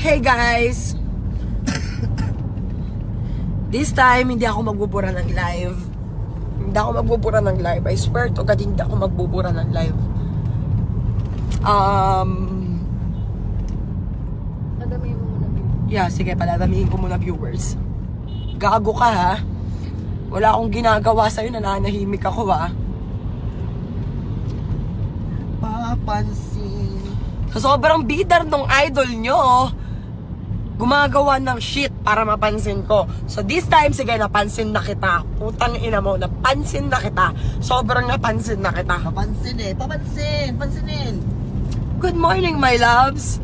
Hey guys! This time, hindi ako magbubura ng live. Hindi ako magbubura ng live. I swear to God, hindi ako magbubura ng live. Padamihin mo muna viewers. Yeah, sige, paladamihin ko muna viewers. Gago ka ha. Wala akong ginagawa sa'yo, nananahimik ako ha. Papansin. Sa sobrang bidar nung idol nyo, gumagawa ng shit para mapansin ko. So this time, sige, napansin na kita. Putang ina mo, napansin na kita. Sobrang napansin na kita. Papansin eh. Pansinin. Good morning, my loves.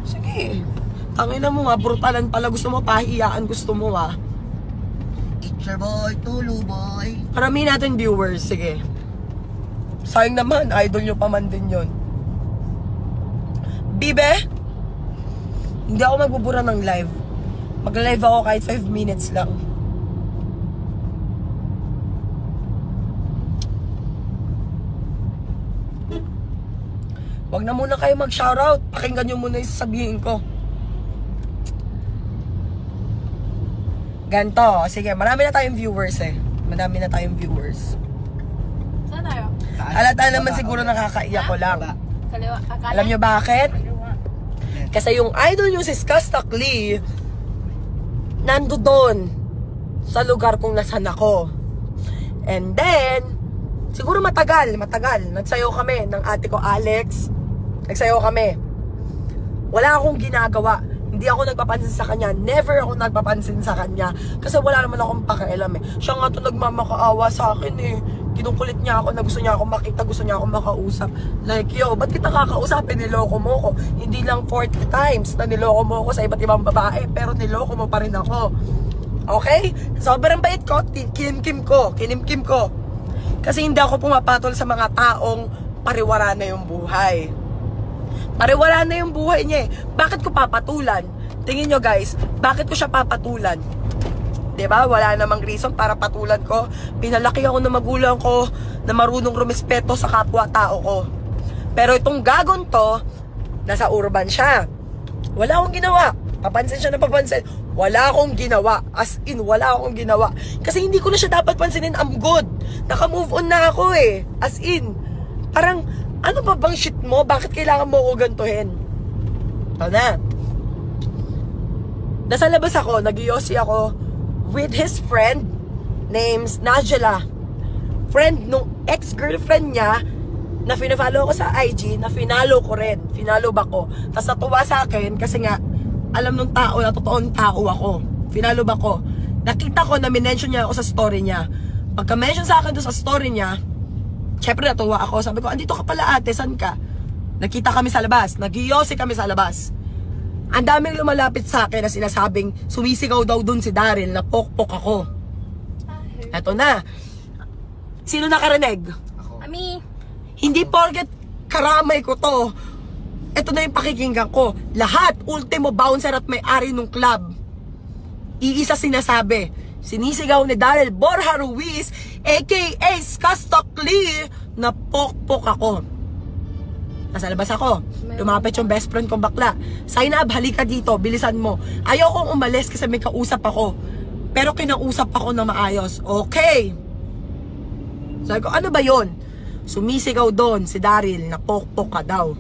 Sige. Tangina mo nga, brutalan pala. Gusto mo, pahiyaan gusto mo ha. It's your boy, Tulu boy. Parami natin viewers, sige. Sayang naman, idol nyo pa man din yun. Bibe? Hindi ako magbubura ng live. Mag-live ako kahit 5 minutes lang. Wag na muna kayo mag-shoutout. Pakinggan nyo muna yung sasabihin ko. Ganto. Sige, marami na tayong viewers eh. Marami na tayong viewers. Saan tayo? Halata naman siguro nakakaiyak ko lang. Kaliwa. Alam nyo bakit? Kasi yung idol nyo si Skastak Lee, nando doon sa lugar kung nasan ako. And then, siguro matagal. Nagsayaw kami ng ate ko Alex. Nagsayaw kami. Wala akong ginagawa. Hindi ako nagpapansin sa kanya. Never ako nagpapansin sa kanya. Kasi wala naman akong pakialam eh. Siya nga to nagmamakaawa sa akin eh. Kinukulit niya ako na gusto niya ako makita, gusto niya ako makausap. Like, yo, ba't kita kakausapin? Niloko mo ko. Hindi lang 40 times na niloko mo ko sa iba't ibang babae, pero niloko mo pa rin ako. Okay? Sobrang bait ko, kinimkim ko. Kasi hindi ako pumapatol sa mga taong pariwara na yung buhay. Pariwara na yung buhay niya eh. Bakit ko papatulan? Tingin nyo guys, bakit ko siya papatulan? Diba? Wala namang reason para patulan ko. Pinalaki ako ng magulang ko na marunong rumispeto sa kapwa-tao ko. Pero itong gagon to, nasa urban siya. Wala akong ginawa. Papansin siya na papansin. Wala akong ginawa. As in, wala akong ginawa. Kasi hindi ko na siya dapat pansinin. I'm good. Naka-move on na ako eh. As in, parang, ano pa bang shit mo? Bakit kailangan mo ko gantuhin? Ito na. Nasa labas ako, nag-yosi ako with his friend names Najela. Friend nung ex-girlfriend niya na fina-follow ko sa IG, na finalo ko rin. Finalo ba ko? Tapos natuwa sa akin kasi nga alam nung tao na totoong tao ako. Finalo ba ko? Nakita ko na minention niya ako sa story niya. Pagka-mention sa akin doon sa story niya, syempre natuwa ako. Sabi ko, andito ka pala ate, saan ka? Nakita kami sa labas. Nag-yosi kami sa labas. Ang daming lumalapit sa akin na sinasabing sumisigaw daw dun si Daryl na pokpok ako. Eto na. Sino nakarinig? Ako. Ami. Hindi porket karamay ko to. Eto na yung pakikinggan ko. Lahat, ultimo bouncer at may-ari ng club. Iisa sinasabi. Sinisigaw ni Daryl Borja Ruiz, aka Skastak Lee, na pokpok ako. Nasa labas ako. Lumapit yung best friend kong bakla. Zainab, halika dito. Bilisan mo. Ayaw kong umalis kasi may kausap ako. Pero kinausap ako na maayos. Okay. Sabi ko, ano ba yon? Sumisigaw doon si Daryl na pokpok ka daw.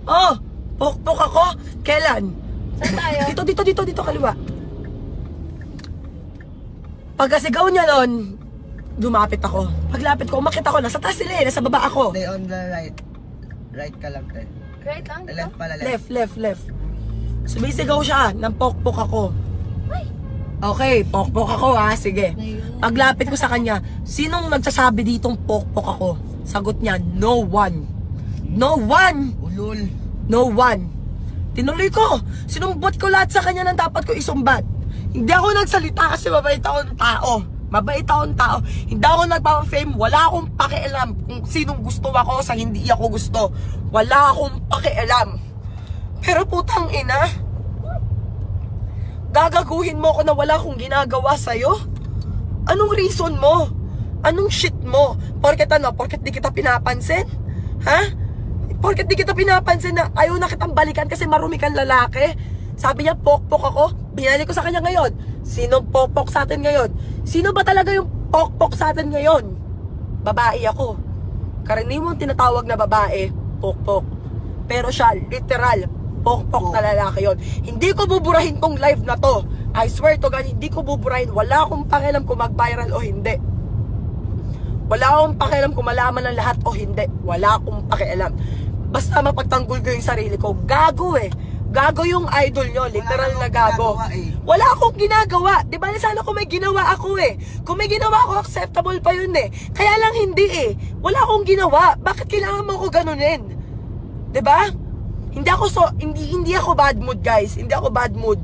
Oh, pokpok ako? Kailan? Saan tayo? Dito, kaliwa. Pagkasigaw niya noon, lumapit ako. Paglapit ko, umakit ako. Nasa taas sila eh. Nasa baba ako. Stay on the right. Right ka lang, Ted. Right lang? Left pala, left. Left. Sumisigaw siya ng pokpok ako. Okay, pokpok ako ha. Sige. Paglapit ko sa kanya, sinong nagsasabi ditong pokpok ako? Sagot niya, no one. No one! Ulol. No one. Tinuloy ko. Sinumbot ko lahat sa kanya ng dapat ko isumbat. Hindi ako nagsalita kasi mabait akong tao. Mabait akong tao. Hindi ako nagpapafame. Wala akong pakialam kung sinong gusto ako sa hindi ako gusto. Wala akong pakialam. Pero putang ina, gagaguhin mo ako na wala akong ginagawa sa'yo? Anong reason mo? Anong shit mo? Porket ano? Porket di kita pinapansin? Ha? Porket di kita pinapansin na ayaw na kitang balikan kasi marumi kang lalaki. Sabi niya, pokpok ako. Binalik ko sa kanya ngayon. Sinong pokpok sa atin ngayon? Sino ba talaga yung pokpok sa atin ngayon? Babae ako. Karaniwang tinatawag na babae, pokpok. Pero siya, literal, pokpok na lalaki yon. Hindi ko buburahin tong live na to. I swear to God, hindi ko buburahin. Wala akong pakialam kung mag-viral o hindi. Wala akong pakialam kung malaman ng lahat o hindi. Wala akong pakialam. Basta mapagtanggol ko yung sarili ko. Gago eh. Gago yung idol nyo. Literal na gago. Wala akong ginagawa. Diba sana kung may ginawa ako eh. Kung may ginawa ako, acceptable pa yun eh. Kaya lang hindi eh. Wala akong ginawa. Bakit kailangan mo ako ganunin? Diba? Hindi ako bad mood, guys. Hindi ako bad mood.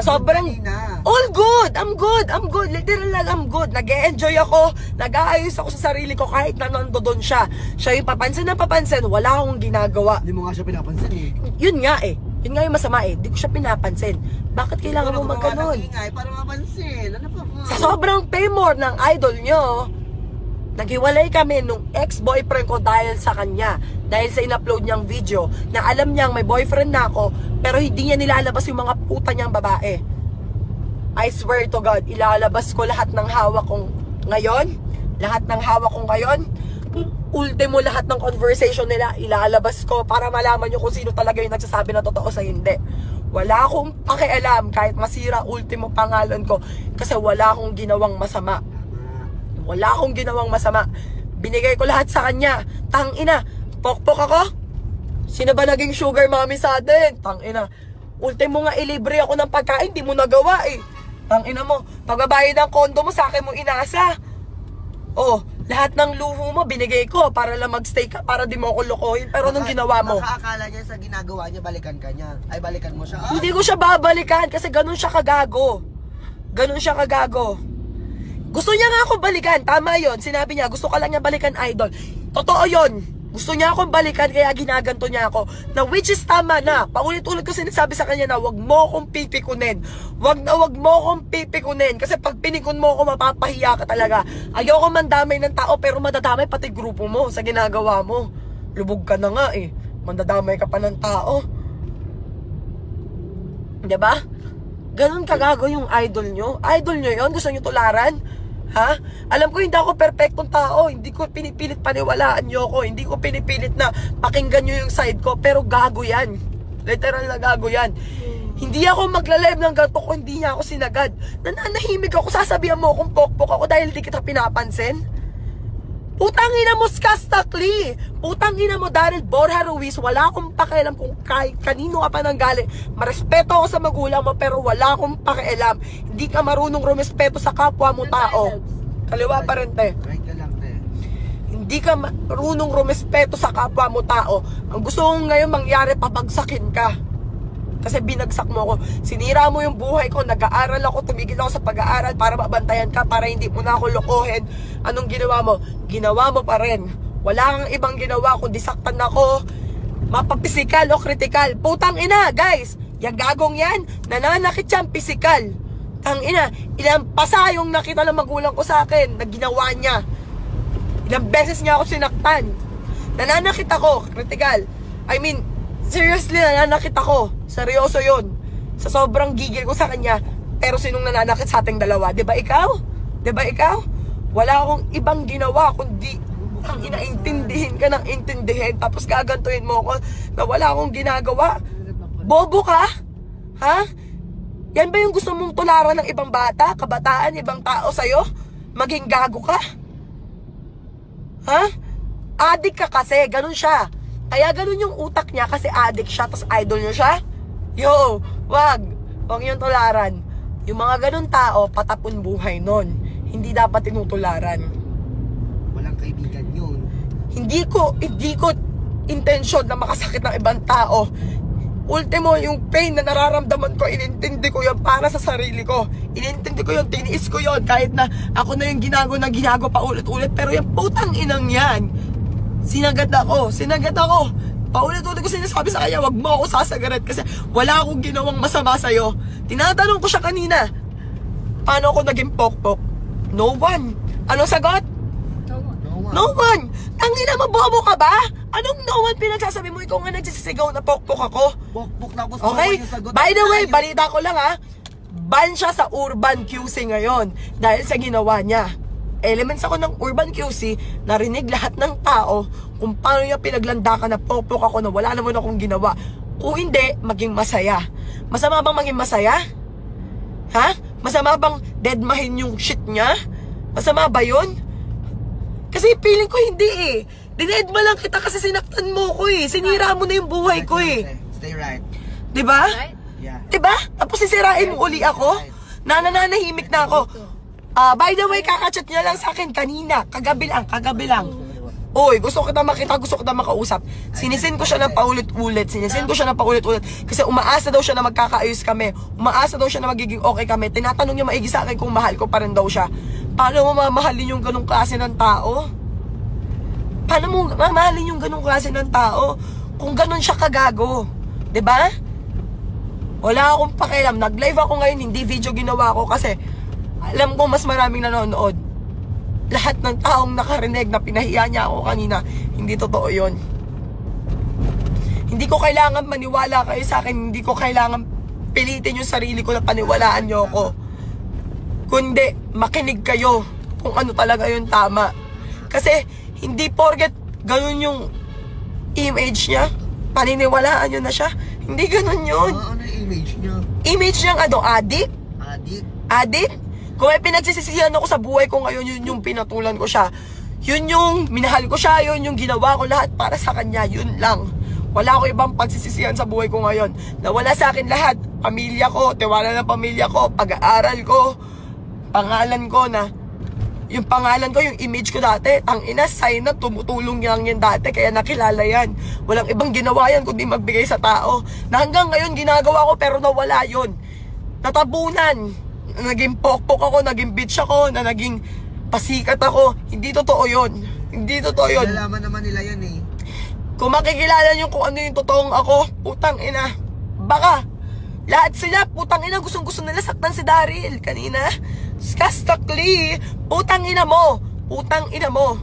Sobrang all good. I'm good. Literal lang, I'm good. Nag-e-enjoy ako. Nag-aayos ako sa sarili ko kahit na nandoon siya. Siya yung papansin na papansin. Wala akong ginagawa. Hindi mo nga siya pinapansin eh. Yun nga eh. Yun nga yung masama eh. Hindi ko siya pinapansin. Bakit kailangan mo magganon? Para mapansin. Ano pa po? Sa sobrang temor ng idol nyo, naghiwalay kami nung ex-boyfriend ko dahil sa kanya. Dahil sa in-upload niyang video na alam niyang may boyfriend na ako pero hindi niya nilalabas yung mga puta niyang babae. I swear to God, ilalabas ko lahat ng hawak kong ngayon. Lahat ng hawak kong ngayon. Ultimo lahat ng conversation nila, ilalabas ko para malaman niyo kung sino talaga yung nagsasabi na totoo sa hindi. Wala akong pakialam kahit masira ultimo pangalan ko kasi wala akong ginawang masama. Wala akong ginawang masama. Binigay ko lahat sa kanya. Tangina, pokpok ako? Sino ba naging sugar mommy sa atin? Tangina. Ultimo nga ilibre ako ng pagkain, di mo nagawa eh. Tangina mo, pagbabayad ng kondo mo sa akin mo inasa. Oh, lahat ng luho mo binigay ko para lang magstay ka, para di mo ako lokohin. Pero nung ginawa mo, nakakala niya sa ginagawa niya, balikan ka niya. Ay, balikan mo siya. Hindi ko siya babalikan kasi ganun siya kagago. Ganun siya kagago. Gusto niya nga ako balikan, tama yon. Sinabi niya, gusto ka lang niya balikan, idol. Totoo yon. Gusto niya akong balikan, kaya ginaganto niya ako. Na which is tama na. Paulit-ulit ko sinasabi sa kanya na wag mo akong pipikunin. Wag mo akong pipikunin. Kasi pag pinikun mo ako, mapapahiya ka talaga. Ayoko mandamay ng tao, pero madadamay pati grupo mo sa ginagawa mo. Lubog ka na nga eh. Mandadamay ka pa ng tao. Diba? Ganun kagago yung idol nyo. Idol nyo yon, gusto nyo tularan? Ha? Alam ko hindi ako perfectong tao. Hindi ko pinipilit paniwalaan nyo ako. Hindi ko pinipilit na pakinggan nyo yung side ko. Pero gago yan. Literal na gago yan. Hindi ako magla-live ng ganito kung hindi niya ako sinagad. Nananahimik ako. Sasabihan mo akong pokpok ako dahil di kita pinapansin. Putangina mo, Skastakli. Putangina mo, Daryl Borja Ruiz. Wala akong pakialam kung kahit kanino ka pa nang galing. Marespeto ako sa magulang mo, pero wala akong pakialam. Hindi ka marunong rumespeto sa kapwa mo tao. Kaliwa pa rin, te. Right ka lang, te. Hindi ka marunong rumespeto sa kapwa mo tao. Ang gusto kong ngayon mangyari, pabagsakin ka. Kasi binagsak mo ako. Sinira mo yung buhay ko. Nag-aaral ako. Tumigil ako sa pag-aaral para mabantayan ka. Para hindi mo na ako lokohin. Anong ginawa mo? Ginawa mo pa rin. Wala kang ibang ginawa kundi saktan ako. Mapapisikal o kritikal. Putang ina, guys. Yung gagong yan. Nananakit siyang pisikal. Tang ina. Ilang pasa yung nakita ng magulang ko sa akin na ginawa niya. Ilang beses niya ako sinaktan. Nananakit ako. Kritikal. I mean, seriously, nananakit ako. Seryoso yun. Sa sobrang gigil ko sa kanya. Pero sinong nananakit sa ating dalawa? Diba ikaw? Diba ikaw? Wala akong ibang ginawa kundi ang inaintindihin ka ng intindihin. Tapos gagantuhin mo ako na wala akong ginagawa. Bobo ka? Ha? Yan ba yung gusto mong tularan ng ibang bata? Kabataan, ibang tao sa'yo? Maging gago ka? Ha? Adik ka kasi. Ganun siya. Kaya ganun yung utak niya kasi addict siya, tas idol niya siya. Yo, wag yung tularan. Yung mga ganun tao, patapon buhay nun. Hindi dapat tinutularan. Walang kaibigan yun. Hindi ko intensyon na makasakit ng ibang tao. Ultimo, yung pain na nararamdaman ko, inintindi ko yun para sa sarili ko. Inintindi ko yun, tiniis ko yun, kahit na ako na yung ginago pa ulit-ulit. Pero yung putang inang yan, sinagad ako. Paulit-ulit ko sinasabi sa kanya, wag mo ako sasagarat kasi wala akong ginawang masama sa'yo. Tinatanong ko siya kanina, paano ako naging pokpok? No one. Anong sagot? No one! Tangina mo, bobo ka ba? Anong no one pinagsasabi mo? Ikaw nga nagsisigaw na pokpok ako. Pokpok na ako. Okay? By the way, balita ko lang ha. Ban siya sa Urban QC ngayon dahil sa ginawa niya. Elements ako ng Urban QC, narinig lahat ng tao kung paano niya pinaglandakan na pokpok ako na wala naman akong ginawa. Kung hindi, maging masaya. Masama bang maging masaya? Ha? Masama bang deadmahin yung shit niya? Masama ba yun? Kasi feeling ko hindi eh. Dinedma lang kita kasi sinaktan mo ko eh. Sinira mo na yung buhay ko eh. Stay right. Diba? Right? Yeah. Diba? Tapos sisirain mo uli ako? Nananahimik na ako. By the way, kakachat niya lang sa akin kanina. Kagabi lang. Oy, gusto kita makita, gusto kita makausap. Sinisin ko siya ng paulit-ulit. Kasi umaasa daw siya na magkakaayos kami. Umaasa daw siya na magiging okay kami. Tinatanong niya maigi sa akin kung mahal ko pa rin daw siya. Paano mo mamahalin yung ganong klase ng tao? Paano mo mamahalin yung ganong klase ng tao? Kung ganon siya kagago. Diba? Wala akong pakialam. Nag-live ako ngayon, hindi video ginawa ko kasi alam ko mas maraming nanonood. Lahat ng taong nakarinig na pinahiya niya ako kanina, hindi totoo yun. Hindi ko kailangan maniwala kayo sa akin. Hindi ko kailangan pilitin yung sarili ko na paniwalaan niyo ako. Kundi, makinig kayo kung ano talaga yung tama. Kasi, hindi porket ganun yung image niya, paniniwalaan nyo na siya. Hindi ganun yun. Ano yung image niya? Image niyang ano, adik? Adik? Kung may pinagsisisihan ako sa buhay ko ngayon, yun yung pinatulan ko siya. Yun yung minahal ko siya, yun yung ginawa ko lahat para sa kanya, yun lang. Wala ko ibang pagsisisihan sa buhay ko ngayon. Nawala sa akin lahat. Pamilya ko, tiwala ng pamilya ko, pag-aaral ko, pangalan ko na, yung pangalan ko, yung image ko dati, ang ina, sign na tumutulong lang yan dati, kaya nakilala yan. Walang ibang ginawa yan kundi magbigay sa tao. Na hanggang ngayon ginagawa ko pero nawala yun. Natabunan. Naging pokpok ako, naging bitch ako, na naging pasikat ako. Hindi totoo yun. Hindi totoo yun. Nalaman naman nila yan eh. Kung makikilala nyo kung ano yung totoong ako, putang ina. Baka, lahat sila, putang ina, gustong-gusto nila saktan si Daryl kanina. Skastakli, putang ina mo. Putang ina mo.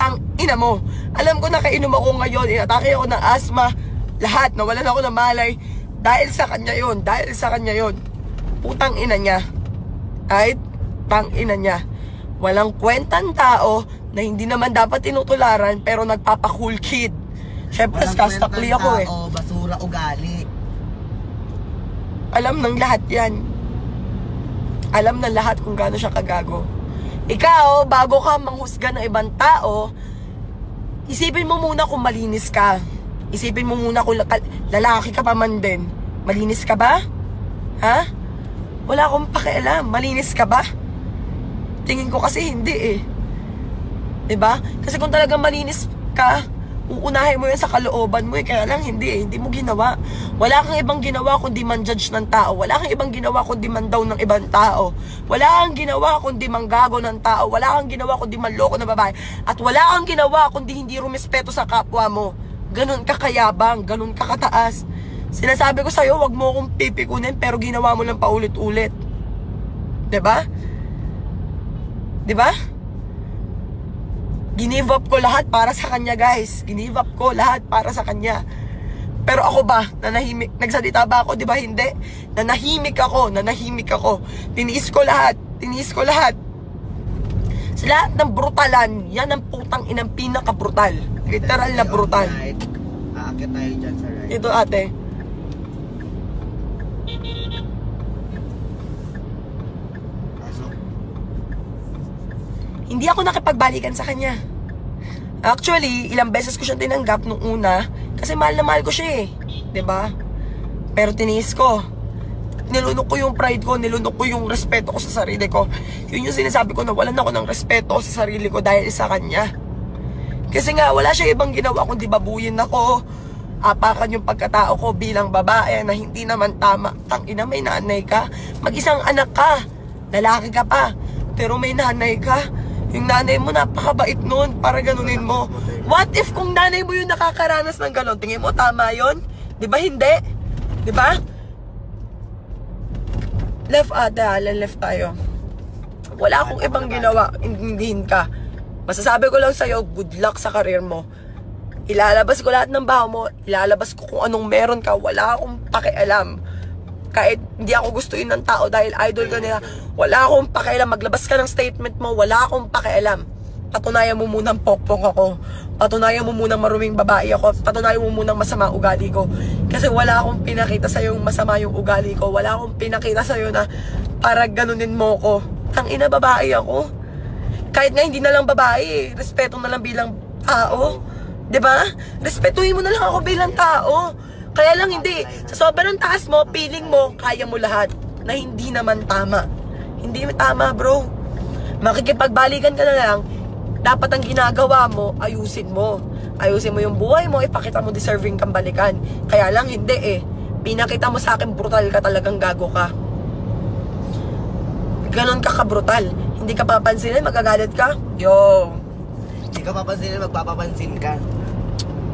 Ang ina mo. Alam ko nakainom ako ngayon, inatake ako ng asthma. Lahat, nawalan ako ng malay. Dahil sa kanya yun, Putang ina niya. Right? Tang ina niya. Walang kwentang tao na hindi naman dapat tinutularan pero nagpapa-cool kid. Syempre, skastakli ako eh. Basura ugali. Alam ng lahat yan. Alam ng lahat kung gaano siya kagago. Ikaw, bago ka manghusga ng ibang tao, isipin mo muna kung malinis ka. Isipin mo muna kung lalaki ka pa man din. Malinis ka ba? Ha? Wala akong pakialam. Malinis ka ba? Tingin ko kasi hindi eh. 'Di ba? Kasi kung talagang malinis ka, uunahin mo yan sa kalooban mo eh. Kaya lang hindi eh. Hindi mo ginawa. Wala kang ibang ginawa kundi man-judge ng tao. Wala kang ibang ginawa kundi man-down ng ibang tao. Wala kang ginawa kundi manggago ng tao. Wala kang ginawa kundi manloko ng babae. At wala kang ginawa kundi hindi rumispeto sa kapwa mo. Ganun ka kayabang. Ganun ka kataas. Sinasabi ko sa'yo, wag mo akong pipikunin pero ginawa mo lang paulit-ulit. 'Di ba? 'Di ba? Ginive up ko lahat para sa kanya, guys. Ginive up ko lahat para sa kanya. Pero ako ba, nanahimik? Nagsalita ba ako? 'Di ba hindi? Nanahimik ako. Tiniis ko lahat. Sa lahat ng brutalan, yan ang putang inang pinaka-brutal. Literal na brutal. Aakit tayo dyan sa right. Ito ate. Hindi ako nakipagbalikan sa kanya. Actually, ilang beses ko siyang tinanggap nung una kasi mahal na mahal ko siya eh. 'Di ba? Pero tiniis ko. Nilunok ko yung pride ko, nilunok ko yung respeto ko sa sarili ko. Yun yung sinasabi ko na walan ako ng respeto sa sarili ko dahil sa kanya. Kasi nga, wala siya ibang ginawa kundi babuyin ako, apakan yung pagkatao ko bilang babae na hindi naman tama. Tangina, may nanay ka. Mag-isang anak ka. Lalaki ka pa. Pero may nanay ka. Yung nanay mo napakabait nun para ganunin mo. What if kung nanay mo yung nakakaranas ng ganon? Tingin mo tama yun? Di ba hindi? Di ba? Left ate, left tayo. Wala akong ibang ginawa. Indihin ka. Masasabi ko lang sa'yo, good luck sa career mo. Ilalabas ko lahat ng baho mo, ilalabas ko kung anong meron ka, wala akong pakialam. Kahit hindi ako gustuin ng tao dahil idol ka nila, wala akong pakialam. Maglabas ka ng statement mo, wala akong pakialam. Patunayan mo munang pokpok ako. Patunayan mo munang maruming babae ako. Patunayan mo munang masama ugali ko. Kasi wala akong pinakita sa'yo yung masama yung ugali ko. Wala akong pinakita sa'yo na para ganunin mo ko. Tangina, babae ako. Kahit nga hindi na lang babae, respeto na lang bilang tao. 'Di ba? Respetuhin mo na lang ako bilang tao. Kaya lang hindi. Sa sobrang taas mo, feeling mo, kaya mo lahat. Na hindi naman tama. Hindi tama, bro. Makikipagbalikan ka na lang, dapat ang ginagawa mo, ayusin mo. Ayusin mo yung buhay mo, ipakita mo deserving kang balikan. Kaya lang hindi eh. Pinakita mo sa akin, brutal ka, talagang gago ka. Ganon ka ka-brutal. Hindi ka papansinin, magagalit ka? Yo. Hindi ka papansinin, magpapapansin ka.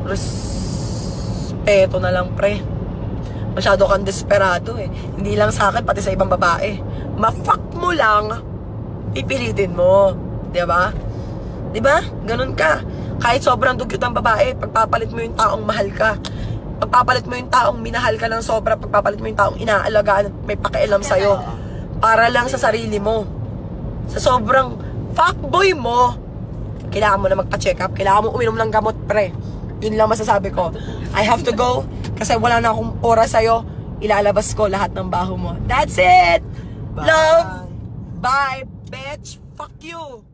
Respeto na lang, pre. Masyado kang desperado eh. Hindi lang sa akin, pati sa ibang babae. Ma-fuck mo lang, pipilitin mo. Diba? Diba? Ganun ka. Kahit sobrang dugyot ang babae, pagpapalit mo yung taong mahal ka. Pagpapalit mo yung taong minahal ka ng sobra, pagpapalit mo yung taong inaalagaan at may pakialam sa'yo. Para lang sa sarili mo. Sa sobrang fuckboy mo, kailangan mo na magpa-check up. Kailangan mo uminom ng gamot, pre. Yun lang masasabi ko. I have to go kasi wala na akong oras sa'yo. Ilalabas ko lahat ng baho mo. That's it! Bye. Love! Bye, bitch! Fuck you!